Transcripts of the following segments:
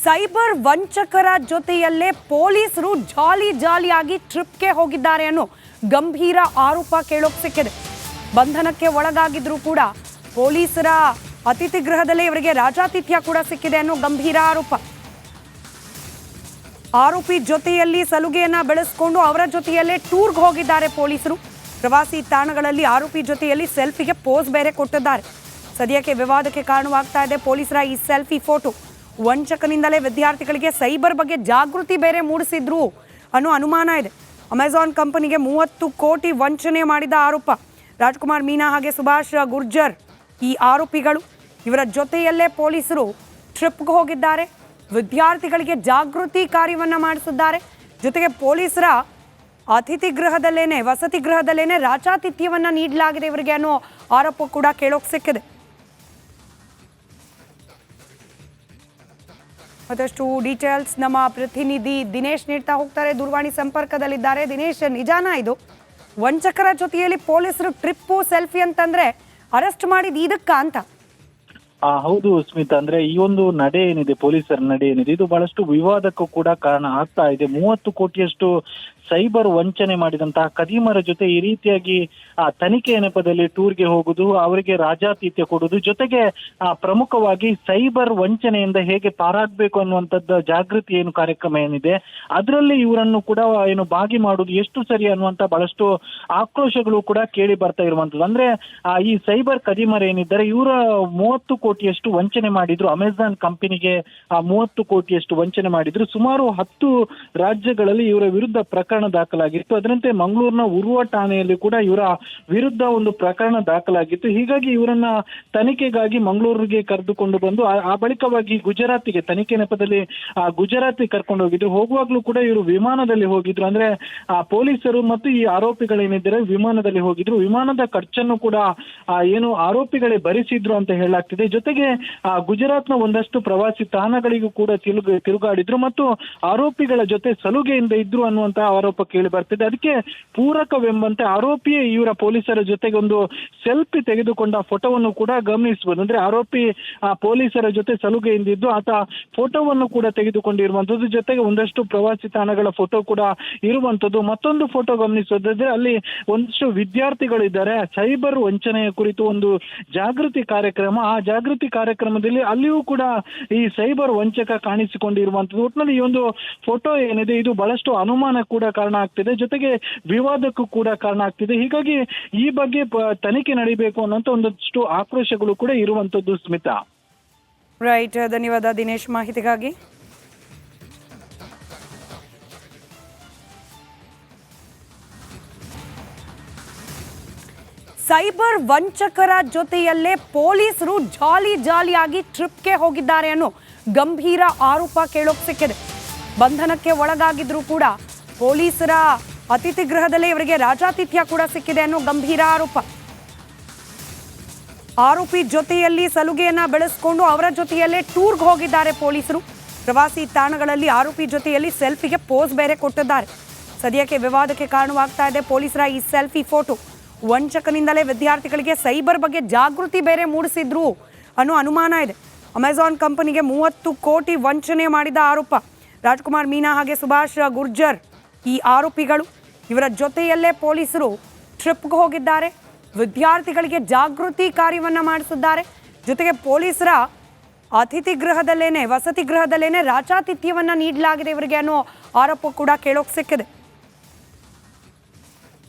Cyber ವಂಚಕರ ಜೊತೆಯಲ್ಲೇ ಪೊಲೀಸರು ಜಾಲಿಯಾಗಿ ಟ್ರಿಪ್ಗೆ ಹೋಗಿದ್ದಾರೆ ಅನ್ನೋ ಗಂಭೀರ ಆರೋಪ ಕೇಳೋಕೆ ಸಿಕ್ಕಿದೆ. ಬಂಧನಕ್ಕೆ ಒಳಗಾಗಿದ್ರು ಕೂಡ ಪೊಲೀಸರ ಅತಿಥಿ ಗೃಹದಲ್ಲೇ ಇವರಿಗೆ ರಾಜಾತಿಥ್ಯ ಕೂಡ ಸಿಕ್ಕಿದೆ ಅನ್ನೋ ಗಂಭೀರ ಆರೋಪ. ಆರೋಪಿ ಜೊತೆಯಲ್ಲಿ ಸಲುಗೆಯನ್ನ ಬೆಳೆಸಿಕೊಂಡು ಅವರ ಜೊತೆಯಲ್ಲೇ ಟೂರ್ಗೆ ಹೋಗಿದ್ದಾರೆ ಪೊಲೀಸರು. ಪ್ರವಾಸಿ ತಾಣಗಳಲ್ಲಿ ಆರೋಪಿ ಜೊತೆಯಲ್ಲಿ ಸೆಲ್ಫಿಗೆ ಪೋಸ್ ಬೇರೆ ಕೊಟ್ಟಿದ್ದಾರೆ. ಸದ್ಯಕ್ಕೆ ವಿವಾದಕ್ಕೆ ಕಾರಣವಾಗ್ತಾ ಇದೆ ಪೊಲೀಸರ ಈ ಸೆಲ್ಫಿ ಫೋಟೋ. ವಂಚಕನಿಂದಲೇ ವಿದ್ಯಾರ್ಥಿಗಳಿಗೆ ಸೈಬರ್ ಬಗ್ಗೆ ಜಾಗೃತಿ ಬೇರೆ ಮೂಡಿಸಿದ್ರು ಅನ್ನೋ ಅನುಮಾನ ಇದೆ. ಅಮೆಜಾನ್ ಕಂಪನಿಗೆ 30 ಕೋಟಿ ವಂಚನೆ ಮಾಡಿದ ಆರೋಪ. ರಾಜ್ಕುಮಾರ್ ಮೀನಾ ಹಾಗೆ ಸುಭಾಷ್ ಗುರ್ಜರ್ ಈ ಆರೋಪಿಗಳು. ಇವರ ಜೊತೆಯಲ್ಲೇ ಪೊಲೀಸರು ಟ್ರಿಪ್ಗೆ ಹೋಗಿದ್ದಾರೆ. ವಿದ್ಯಾರ್ಥಿಗಳಿಗೆ ಜಾಗೃತಿ ಕಾರ್ಯವನ್ನ ಮಾಡಿಸಿದ್ದಾರೆ. ಜೊತೆಗೆ ಪೊಲೀಸರ ಅತಿಥಿ ಗೃಹದಲ್ಲೇನೆ ವಸತಿ ಗೃಹದಲ್ಲೇನೆ ರಾಜಾತಿಥ್ಯವನ್ನ ನೀಡಲಾಗಿದೆ ಇವರಿಗೆ ಅನ್ನೋ ಆರೋಪ ಕೂಡ ಕೇಳೋಕೆ ಸಿಕ್ಕಿದೆ. ಮತ್ತಷ್ಟು ಡೀಟೇಲ್ಸ್ ನಮ್ಮ ಪ್ರತಿನಿಧಿ ದಿನೇಶ್ ನೀಡ್ತಾ ಹೋಗ್ತಾರೆ. ದೂರವಾಣಿ ಸಂಪರ್ಕದಲ್ಲಿದ್ದಾರೆ. ದಿನೇಶ್, ನಿಜಾನ ಇದು? ವಂಚಕರ ಜೊತೆಯಲ್ಲಿ ಪೊಲೀಸರು ಟ್ರಿಪ್ಪು ಸೆಲ್ಫಿ ಅಂತಂದ್ರೆ ಅರೆಸ್ಟ್ ಮಾಡಿದ ಇದಕ್ಕ ಅಂತ? ಹೌದು ಸ್ಮಿತಾ, ಅಂದ್ರೆ ಈ ಒಂದು ನಡೆ ಏನಿದೆ, ಪೊಲೀಸರ ನಡೆ ಏನಿದೆ, ಇದು ಬಹಳಷ್ಟು ವಿವಾದಕ್ಕೂ ಕೂಡ ಕಾರಣ ಆಗ್ತಾ ಇದೆ. 30 ಕೋಟಿಯಷ್ಟು ಸೈಬರ್ ವಂಚನೆ ಮಾಡಿದಂತಹ ಕದೀಮರ ಜೊತೆ ಈ ರೀತಿಯಾಗಿ ತನಿಖೆಯ ನೆಪದಲ್ಲಿ ಟೂರ್ಗೆ ಹೋಗುದು, ಅವರಿಗೆ ರಾಜಾತಿಥ್ಯ ಕೊಡುವುದು, ಜೊತೆಗೆ ಪ್ರಮುಖವಾಗಿ ಸೈಬರ್ ವಂಚನೆಯಿಂದ ಹೇಗೆ ಪಾರಾಗಬೇಕು ಅನ್ನುವಂಥದ್ದು ಜಾಗೃತಿ ಏನು ಕಾರ್ಯಕ್ರಮ ಏನಿದೆ ಅದರಲ್ಲಿ ಇವರನ್ನು ಕೂಡ ಏನು ಭಾಗಿ ಮಾಡುವುದು ಎಷ್ಟು ಸರಿ ಅನ್ನುವಂತ ಬಹಳಷ್ಟು ಆಕ್ರೋಶಗಳು ಕೂಡ ಕೇಳಿ ಬರ್ತಾ ಇರುವಂತದ್ದು. ಅಂದ್ರೆ ಈ ಸೈಬರ್ ಕದೀಮರ ಏನಿದ್ದಾರೆ ಇವರ 30 ಕೋಟಿಯಷ್ಟು ವಂಚನೆ ಮಾಡಿದ್ರು. ಅಮೆಜಾನ್ ಕಂಪನಿಗೆ 30 ಕೋಟಿಯಷ್ಟು ವಂಚನೆ ಮಾಡಿದ್ರು. ಸುಮಾರು 10 ರಾಜ್ಯಗಳಲ್ಲಿ ಇವರ ವಿರುದ್ಧ ಪ್ರಕರಣ ದಾಖಲಾಗಿತ್ತು. ಅದರಂತೆ ಮಂಗಳೂರಿನ ಉರ್ವ ಠಾಣೆಯಲ್ಲಿ ಕೂಡ ಇವರ ವಿರುದ್ಧ ಒಂದು ಪ್ರಕರಣ ದಾಖಲಾಗಿತ್ತು. ಹೀಗಾಗಿ ಇವರನ್ನ ತನಿಖೆಗಾಗಿ ಮಂಗಳೂರಿಗೆ ಕರೆದುಕೊಂಡು ಬಂದು ಆ ಬಳಿಕವಾಗಿ ಗುಜರಾತಿಗೆ ತನಿಖೆ ನೆಪದಲ್ಲಿ ಗುಜರಾತಿಗೆ ಕರ್ಕೊಂಡು ಹೋಗಿದ್ರು. ಹೋಗುವಾಗ್ಲೂ ಕೂಡ ಇವರು ವಿಮಾನದಲ್ಲಿ ಹೋಗಿದ್ರು. ಅಂದ್ರೆ ಪೊಲೀಸರು ಮತ್ತು ಈ ಆರೋಪಿಗಳೇನಿದ್ದಾರೆ ವಿಮಾನದಲ್ಲಿ ಹೋಗಿದ್ರು. ವಿಮಾನದ ಖರ್ಚನ್ನು ಕೂಡ ಏನು ಆರೋಪಿಗಳೇ ಭರಿಸಿದ್ರು ಅಂತ ಹೇಳಲಾಗ್ತಿದೆ. ಜೊತೆಗೆ ಗುಜರಾತ್ನ ಒಂದಷ್ಟು ಪ್ರವಾಸಿ ತಾಣಗಳಿಗೂ ಕೂಡ ತಿರುಗಾಡಿದ್ರು ಮತ್ತು ಆರೋಪಿಗಳ ಜೊತೆ ಸಲುಗೆಯಿಂದ ಇದ್ರು ಅನ್ನುವಂತಹ ಆರೋಪ ಕೇಳಿ ಬರ್ತಿದೆ. ಅದಕ್ಕೆ ಪೂರಕವೆಂಬಂತೆ ಆರೋಪಿಯೇ ಇವರ ಪೊಲೀಸರ ಜೊತೆಗೆ ಒಂದು ಸೆಲ್ಫಿ ತೆಗೆದುಕೊಂಡ ಫೋಟೋವನ್ನು ಕೂಡ ಗಮನಿಸಬಹುದು. ಅಂದ್ರೆ ಆರೋಪಿ ಪೊಲೀಸರ ಜೊತೆ ಸಲುಗೆಯಿಂದ ಇದ್ದು ಆತ ಫೋಟೋವನ್ನು ಕೂಡ ತೆಗೆದುಕೊಂಡಿರುವಂತದ್ದು, ಜೊತೆಗೆ ಒಂದಷ್ಟು ಪ್ರವಾಸಿ ತಾಣಗಳ ಫೋಟೋ ಕೂಡ ಇರುವಂತದ್ದು. ಮತ್ತೊಂದು ಫೋಟೋ ಗಮನಿಸೋದಾದ್ರೆ ಅಲ್ಲಿ ಒಂದಷ್ಟು ವಿದ್ಯಾರ್ಥಿಗಳಿದ್ದಾರೆ. ಸೈಬರ್ ವಂಚನೆಯ ಕುರಿತು ಒಂದು ಜಾಗೃತಿ ಕಾರ್ಯಕ್ರಮ, ಆ ಜಾಗೃತಿ ಕಾರ್ಯಕ್ರಮದಲ್ಲಿ ಅಲ್ಲಿಯೂ ಕೂಡ ಈ ಸೈಬರ್ ವಂಚಕ ಕಾಣಿಸಿಕೊಂಡಿರುವಂತದ್ದು. ಒಟ್ಟಿನಲ್ಲಿ ಈ ಒಂದು ಫೋಟೋ ಏನಿದೆ ಇದು ಬಹಳಷ್ಟು ಅನುಮಾನ ಕೂಡ ಕಾರಣ ಆಗ್ತಿದೆ, ಜೊತೆಗೆ ವಿವಾದಕ್ಕೂ ಕೂಡ ಕಾರಣ ಆಗ್ತಿದೆ. ಹೀಗಾಗಿ ಈ ಬಗ್ಗೆ ತನಿಖೆ ನಡೀಬೇಕು ಅನ್ನೋಂಥ ಒಂದಷ್ಟು ಆಕ್ರೋಶಗಳು ಕೂಡ ಇರುವಂತದ್ದು ಸ್ಮಿತಾ. ರೈಟ್, ಧನ್ಯವಾದ ದಿನೇಶ್ ಮಾಹಿತಿಗಾಗಿ. ಸೈಬರ್ ವಂಚಕರ ಜೊತೆಯಲ್ಲೇ ಪೊಲೀಸರು ಜಾಲಿಯಾಗಿ ಟ್ರಿಪ್ಗೆ ಹೋಗಿದ್ದಾರೆ ಅನ್ನೋ ಗಂಭೀರ ಆರೋಪ ಕೇಳೋಕೆ ಸಿಕ್ಕಿದೆ. ಬಂಧನಕ್ಕೆ ಒಳಗಾಗಿದ್ರು ಕೂಡ ಪೊಲೀಸರ ಅತಿಥಿ ಗೃಹದಲ್ಲೇ ಇವರಿಗೆ ರಾಜಾತಿಥ್ಯ ಕೂಡ ಸಿಕ್ಕಿದೆ ಅನ್ನೋ ಗಂಭೀರ ಆರೋಪ. ಆರೋಪಿ ಜೊತೆಯಲ್ಲಿ ಸಲುಗೆಯನ್ನ ಬೆಳೆಸಿಕೊಂಡು ಅವರ ಜೊತೆಯಲ್ಲೇ ಟೂರ್ಗೆ ಹೋಗಿದ್ದಾರೆ ಪೊಲೀಸರು. ಪ್ರವಾಸಿ ತಾಣಗಳಲ್ಲಿ ಆರೋಪಿ ಜೊತೆಯಲ್ಲಿ ಸೆಲ್ಫಿಗೆ ಪೋಸ್ ಬೇರೆ ಕೊಟ್ಟಿದ್ದಾರೆ. ಸದ್ಯಕ್ಕೆ ವಿವಾದಕ್ಕೆ ಕಾರಣವಾಗ್ತಾ ಇದೆ ಪೊಲೀಸರ ಈ ಸೆಲ್ಫಿ ಫೋಟೋ. ವಂಚಕನಿಂದಲೇ ವಿದ್ಯಾರ್ಥಿಗಳಿಗೆ ಸೈಬರ್ ಬಗ್ಗೆ ಜಾಗೃತಿ ಬೇರೆ ಮೂಡಿಸಿದ್ರು ಅನ್ನೋ ಅನುಮಾನ ಇದೆ. ಅಮೆಜಾನ್ ಕಂಪನಿಗೆ 30 ಕೋಟಿ ವಂಚನೆ ಮಾಡಿದ ಆರೋಪ. ರಾಜ್ಕುಮಾರ್ ಮೀನಾ ಹಾಗೆ ಸುಭಾಷ್ ಗುರ್ಜರ್ ಈ ಆರೋಪಿಗಳು. ಇವರ ಜೊತೆಯಲ್ಲೇ ಪೊಲೀಸರು ಟ್ರಿಪ್ಗೆ ಹೋಗಿದ್ದಾರೆ. ವಿದ್ಯಾರ್ಥಿಗಳಿಗೆ ಜಾಗೃತಿ ಕಾರ್ಯವನ್ನ ಮಾಡಿಸಿದ್ದಾರೆ. ಜೊತೆಗೆ ಪೊಲೀಸರ ಅತಿಥಿ ಗೃಹದಲ್ಲೇನೆ ವಸತಿ ಗೃಹದಲ್ಲೇನೆ ರಾಜಾತಿಥ್ಯವನ್ನ ನೀಡಲಾಗಿದೆ ಇವರಿಗೆ ಅನ್ನೋ ಆರೋಪ ಕೂಡ ಕೇಳೋಕೆ ಸಿಕ್ಕಿದೆ.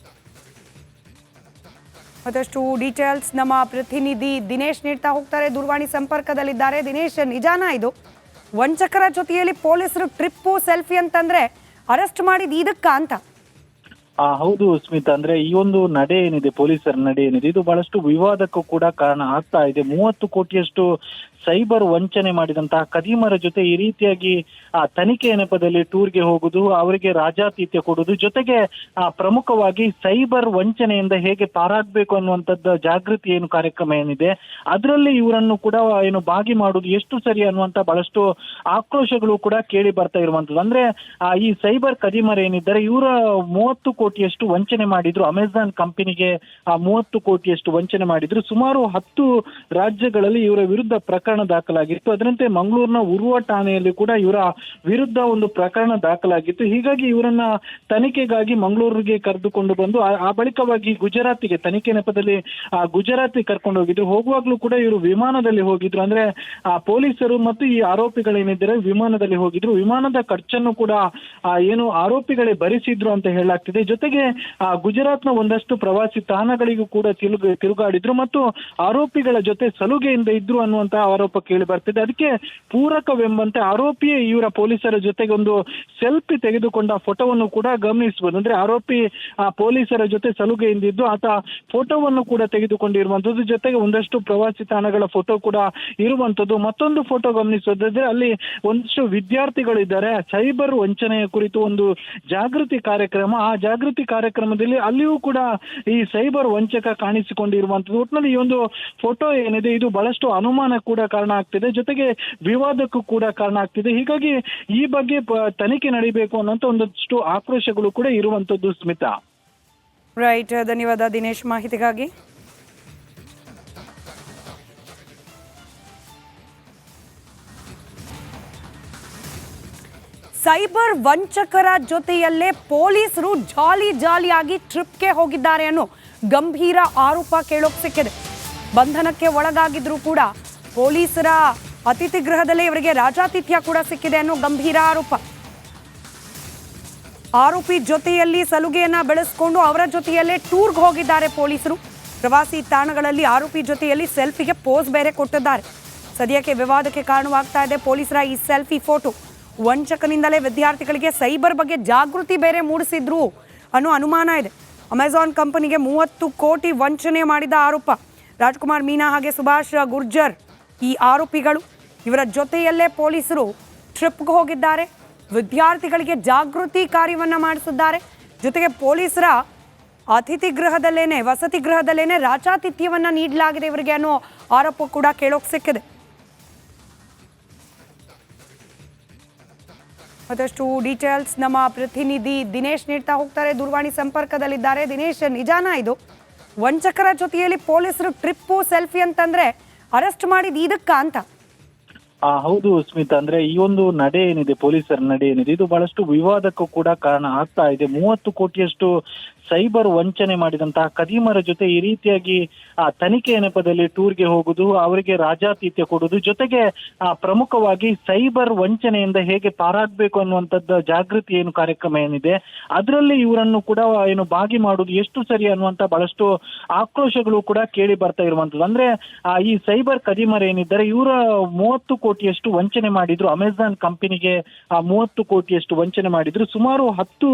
ಮತ್ತಷ್ಟು ಡೀಟೇಲ್ಸ್ ನಮ್ಮ ಪ್ರತಿನಿಧಿ ದಿನೇಶ್ ನೀಡ್ತಾ ಹೋಗ್ತಾರೆ. ದೂರವಾಣಿ ಸಂಪರ್ಕದಲ್ಲಿದ್ದಾರೆ. ದಿನೇಶ್, ನಿಜಾನ ಇದು? ವಂಚಕರ ಜೊತೆಯಲ್ಲಿ ಪೊಲೀಸರು ಟ್ರಿಪ್ಪು ಸೆಲ್ಫಿ ಅಂತಂದ್ರೆ ಅರೆಸ್ಟ್ ಮಾಡಿದ ಇದಕ್ಕ ಅಂತ? ಹೌದು ಸ್ಮಿತಾ, ಅಂದ್ರೆ ಈ ಒಂದು ನಡೆ ಏನಿದೆ, ಪೊಲೀಸರ ನಡೆ ಏನಿದೆ, ಇದು ಬಹಳಷ್ಟು ವಿವಾದಕ್ಕೂ ಕೂಡ ಕಾರಣ ಆಗ್ತಾ ಇದೆ. 30 ಕೋಟಿಯಷ್ಟು ಸೈಬರ್ ವಂಚನೆ ಮಾಡಿದಂತಹ ಕದೀಮರ ಜೊತೆ ಈ ರೀತಿಯಾಗಿ ತನಿಖೆಯ ನೆಪದಲ್ಲಿ ಟೂರ್ಗೆ ಹೋಗುದು, ಅವರಿಗೆ ರಾಜಾತಿಥ್ಯ ಕೊಡುವುದು, ಜೊತೆಗೆ ಪ್ರಮುಖವಾಗಿ ಸೈಬರ್ ವಂಚನೆಯಿಂದ ಹೇಗೆ ಪಾರಾಗಬೇಕು ಅನ್ನುವಂಥದ್ದು ಜಾಗೃತಿ ಏನು ಕಾರ್ಯಕ್ರಮ ಏನಿದೆ ಅದರಲ್ಲಿ ಇವರನ್ನು ಕೂಡ ಏನು ಭಾಗಿ ಮಾಡುವುದು ಎಷ್ಟು ಸರಿ ಅನ್ನುವಂತ ಬಹಳಷ್ಟು ಆಕ್ರೋಶಗಳು ಕೂಡ ಕೇಳಿ ಬರ್ತಾ ಇರುವಂತದ್ದು. ಅಂದ್ರೆ ಈ ಸೈಬರ್ ಕದೀಮರ ಏನಿದ್ದಾರೆ ಇವರ 30 ಕೋಟಿಯಷ್ಟು ವಂಚನೆ ಮಾಡಿದ್ರು. ಅಮೆಜಾನ್ ಕಂಪನಿಗೆ 30 ಕೋಟಿಯಷ್ಟು ವಂಚನೆ ಮಾಡಿದ್ರು. ಸುಮಾರು 10 ರಾಜ್ಯಗಳಲ್ಲಿ ಇವರ ವಿರುದ್ಧ ಪ್ರಕರಣ ಪ್ರಕರಣ ದಾಖಲಾಗಿತ್ತು. ಅದರಂತೆ ಮಂಗಳೂರಿನ ಉರ್ವ ಠಾಣೆಯಲ್ಲಿ ಕೂಡ ಇವರ ವಿರುದ್ಧ ಒಂದು ಪ್ರಕರಣ ದಾಖಲಾಗಿತ್ತು. ಹೀಗಾಗಿ ಇವರನ್ನ ತನಿಖೆಗಾಗಿ ಮಂಗಳೂರಿಗೆ ಕರೆದುಕೊಂಡು ಬಂದು ಆ ಬಳಿಕವಾಗಿ ಗುಜರಾತಿಗೆ ತನಿಖೆ ನೆಪದಲ್ಲಿ ಗುಜರಾತಿಗೆ ಕರ್ಕೊಂಡು ಹೋಗಿದ್ರು. ಹೋಗುವಾಗ್ಲೂ ಕೂಡ ಇವರು ವಿಮಾನದಲ್ಲಿ ಹೋಗಿದ್ರು. ಅಂದ್ರೆ ಪೊಲೀಸರು ಮತ್ತು ಈ ಆರೋಪಿಗಳೇನಿದ್ದಾರೆ ವಿಮಾನದಲ್ಲಿ ಹೋಗಿದ್ರು. ವಿಮಾನದ ಖರ್ಚನ್ನು ಕೂಡ ಏನು ಆರೋಪಿಗಳೇ ಭರಿಸಿದ್ರು ಅಂತ ಹೇಳಲಾಗ್ತಿದೆ. ಜೊತೆಗೆ ಗುಜರಾತ್ನ ಒಂದಷ್ಟು ಪ್ರವಾಸಿ ತಾಣಗಳಿಗೂ ಕೂಡ ತಿರುಗಾಡಿದ್ರು ಮತ್ತು ಆರೋಪಿಗಳ ಜೊತೆ ಸಲುಗೆಯಿಂದ ಇದ್ರು ಅನ್ನುವಂತಹ ಆರೋಪ ಕೇಳಿ ಬರ್ತಿದೆ. ಅದಕ್ಕೆ ಪೂರಕವೆಂಬಂತೆ ಆರೋಪಿಯೇ ಇವರ ಪೊಲೀಸರ ಜೊತೆಗೆ ಒಂದು ಸೆಲ್ಫಿ ತೆಗೆದುಕೊಂಡ ಫೋಟೋವನ್ನು ಕೂಡ ಗಮನಿಸಬಹುದು. ಅಂದ್ರೆ ಆರೋಪಿ ಪೊಲೀಸರ ಜೊತೆ ಸಲುಗೆಯಿಂದ ಇದ್ದು ಆತ ಫೋಟೋವನ್ನು ಕೂಡ ತೆಗೆದುಕೊಂಡಿರುವಂತದ್ದು, ಜೊತೆಗೆ ಒಂದಷ್ಟು ಪ್ರವಾಸಿ ತಾಣಗಳ ಫೋಟೋ ಕೂಡ ಇರುವಂತದ್ದು. ಮತ್ತೊಂದು ಫೋಟೋ ಗಮನಿಸೋದಾದ್ರೆ ಅಲ್ಲಿ ಒಂದಷ್ಟು ವಿದ್ಯಾರ್ಥಿಗಳು ಇದ್ದಾರೆ. ಸೈಬರ್ ವಂಚನೆಯ ಕುರಿತು ಒಂದು ಜಾಗೃತಿ ಕಾರ್ಯಕ್ರಮ, ಆ ಜಾಗೃತಿ ಕಾರ್ಯಕ್ರಮದಲ್ಲಿ ಅಲ್ಲಿಯೂ ಕೂಡ ಈ ಸೈಬರ್ ವಂಚಕ ಕಾಣಿಸಿಕೊಂಡಿರುವಂತದ್ದು. ಒಟ್ಟಿನಲ್ಲಿ ಈ ಒಂದು ಫೋಟೋ ಏನಿದೆ ಇದು ಬಹಳಷ್ಟು ಅನುಮಾನ ಕೂಡ ಕಾರಣ ಆಗ್ತಿದೆ, ಜೊತೆಗೆ ವಿವಾದಕ್ಕೂ ಕೂಡ ಕಾರಣ ಆಗ್ತಿದೆ. ಹೀಗಾಗಿ ಈ ಬಗ್ಗೆ ತನಿಖೆ ನಡೀಬೇಕು ಅನ್ನೋಂಥ ಒಂದಷ್ಟು ಆಕ್ರೋಶಗಳು ಕೂಡ ಇರುವಂತದ್ದು ಸ್ಮಿತಾ. ರೈಟ್, ಧನ್ಯವಾದ ದಿನೇಶ್ ಮಾಹಿತಿಗಾಗಿ. ಸೈಬರ್ ವಂಚಕರ ಜೊತೆಯಲ್ಲೇ ಪೊಲೀಸರು ಜಾಲಿಯಾಗಿ ಟ್ರಿಪ್ಗೆ ಹೋಗಿದ್ದಾರೆ ಅನ್ನೋ ಗಂಭೀರ ಆರೋಪ ಕೇಳೋಕ್ ಸಿಕ್ಕಿದೆ. ಬಂಧನಕ್ಕೆ ಒಳಗಾಗಿದ್ರು ಕೂಡ ಪೊಲೀಸರ ಅತಿಥಿ ಗೃಹದಲ್ಲೇ ಇವರಿಗೆ ರಾಜಾತಿಥ್ಯ ಕೂಡ ಸಿಕ್ಕಿದೆ ಅನ್ನೋ ಗಂಭೀರ ಆರೋಪ. ಆರೋಪಿ ಜೊತೆಯಲ್ಲಿ ಸಲುಗೆಯನ್ನ ಬೆಳೆಸ್ಕೊಂಡು ಅವರ ಜೊತೆಯಲ್ಲೇ ಟೂರ್ಗೆ ಹೋಗಿದ್ದಾರೆ ಪೊಲೀಸರು. ಪ್ರವಾಸಿ ತಾಣಗಳಲ್ಲಿ ಆರೋಪಿ ಜೊತೆಯಲ್ಲಿ ಸೆಲ್ಫಿಗೆ ಪೋಸ್ ಬೇರೆ ಕೊಟ್ಟಿದ್ದಾರೆ. ಸದ್ಯಕ್ಕೆ ವಿವಾದಕ್ಕೆ ಕಾರಣವಾಗ್ತಾ ಇದೆ ಪೊಲೀಸರ ಈ ಸೆಲ್ಫಿ ಫೋಟೋ. ವಂಚಕನಿಂದಲೇ ವಿದ್ಯಾರ್ಥಿಗಳಿಗೆ ಸೈಬರ್ ಬಗ್ಗೆ ಜಾಗೃತಿ ಬೇರೆ ಮೂಡಿಸಿದ್ರು ಅನ್ನೋ ಅನುಮಾನ ಇದೆ. ಅಮೆಜಾನ್ ಕಂಪನಿಗೆ 30 ಕೋಟಿ ವಂಚನೆ ಮಾಡಿದ ಆರೋಪ. ರಾಜ್ಕುಮಾರ್ ಮೀನಾ ಹಾಗೆ ಸುಭಾಷ್ ಗುರ್ಜರ್ ಈ ಆರೋಪಿಗಳು. ಇವರ ಜೊತೆಯಲ್ಲೇ ಪೊಲೀಸರು ಟ್ರಿಪ್ಗೆ ಹೋಗಿದ್ದಾರೆ. ವಿದ್ಯಾರ್ಥಿಗಳಿಗೆ ಜಾಗೃತಿ ಕಾರ್ಯವನ್ನ ಮಾಡಿಸಿದ್ದಾರೆ. ಜೊತೆಗೆ ಪೊಲೀಸರ ಅತಿಥಿ ಗೃಹದಲ್ಲೇನೆ, ವಸತಿ ಗೃಹದಲ್ಲೇನೆ ರಾಜಾತಿಥ್ಯವನ್ನ ನೀಡಲಾಗಿದೆ ಇವರಿಗೆ ಅನ್ನೋ ಆರೋಪ ಕೂಡ ಕೇಳೋಕ್ ಸಿಕ್ಕಿದೆ. ಮತ್ತಷ್ಟು ಡೀಟೇಲ್ಸ್ ನಮ್ಮ ಪ್ರತಿನಿಧಿ ದಿನೇಶ್ ನೀಡ್ತಾ ಹೋಗ್ತಾರೆ. ದೂರವಾಣಿ ಸಂಪರ್ಕದಲ್ಲಿದ್ದಾರೆ. ದಿನೇಶ್, ನಿಜಾನ ಇದು? ವಂಚಕರ ಜೊತೆಯಲ್ಲಿ ಪೊಲೀಸರು ಟ್ರಿಪ್ಪು ಸೆಲ್ಫಿ ಅಂತಂದ್ರೆ ಅರೆಸ್ಟ್ ಮಾಡಿದ ಇದಕ್ಕ ಅಂತ? ಹೌದು ಸ್ಮಿತಾ, ಅಂದ್ರೆ ಈ ಒಂದು ನಡೆ ಏನಿದೆ, ಪೊಲೀಸರ ನಡೆ ಏನಿದೆ ಇದು ಬಹಳಷ್ಟು ವಿವಾದಕ್ಕೂ ಕೂಡ ಕಾರಣ ಆಗ್ತಾ ಇದೆ. 30 ಕೋಟಿಯಷ್ಟು ಸೈಬರ್ ವಂಚನೆ ಮಾಡಿದಂತಹ ಕದೀಮರ ಜೊತೆ ಈ ರೀತಿಯಾಗಿ ತನಿಖೆಯ ನೆಪದಲ್ಲಿ ಟೂರ್ಗೆ ಹೋಗುದು, ಅವರಿಗೆ ರಾಜಾತಿಥ್ಯ ಕೊಡುವುದು, ಜೊತೆಗೆ ಪ್ರಮುಖವಾಗಿ ಸೈಬರ್ ವಂಚನೆಯಿಂದ ಹೇಗೆ ಪಾರಾಗಬೇಕು ಅನ್ನುವಂಥದ್ದು ಜಾಗೃತಿ ಏನು ಕಾರ್ಯಕ್ರಮ ಏನಿದೆ ಅದರಲ್ಲಿ ಇವರನ್ನು ಕೂಡ ಏನು ಭಾಗಿ ಮಾಡುವುದು ಎಷ್ಟು ಸರಿ ಅನ್ನುವಂತ ಬಹಳಷ್ಟು ಆಕ್ರೋಶಗಳು ಕೂಡ ಕೇಳಿ ಬರ್ತಾ ಇರುವಂತದ್ದು. ಅಂದ್ರೆ ಈ ಸೈಬರ್ ಕದೀಮರ್ ಏನಿದ್ದಾರೆ ಇವರ 30 ಕೋಟಿಯಷ್ಟು ವಂಚನೆ ಮಾಡಿದ್ರು. ಅಮೆಜಾನ್ ಕಂಪನಿಗೆ 30 ಕೋಟಿಯಷ್ಟು ವಂಚನೆ ಮಾಡಿದ್ರು. ಸುಮಾರು 10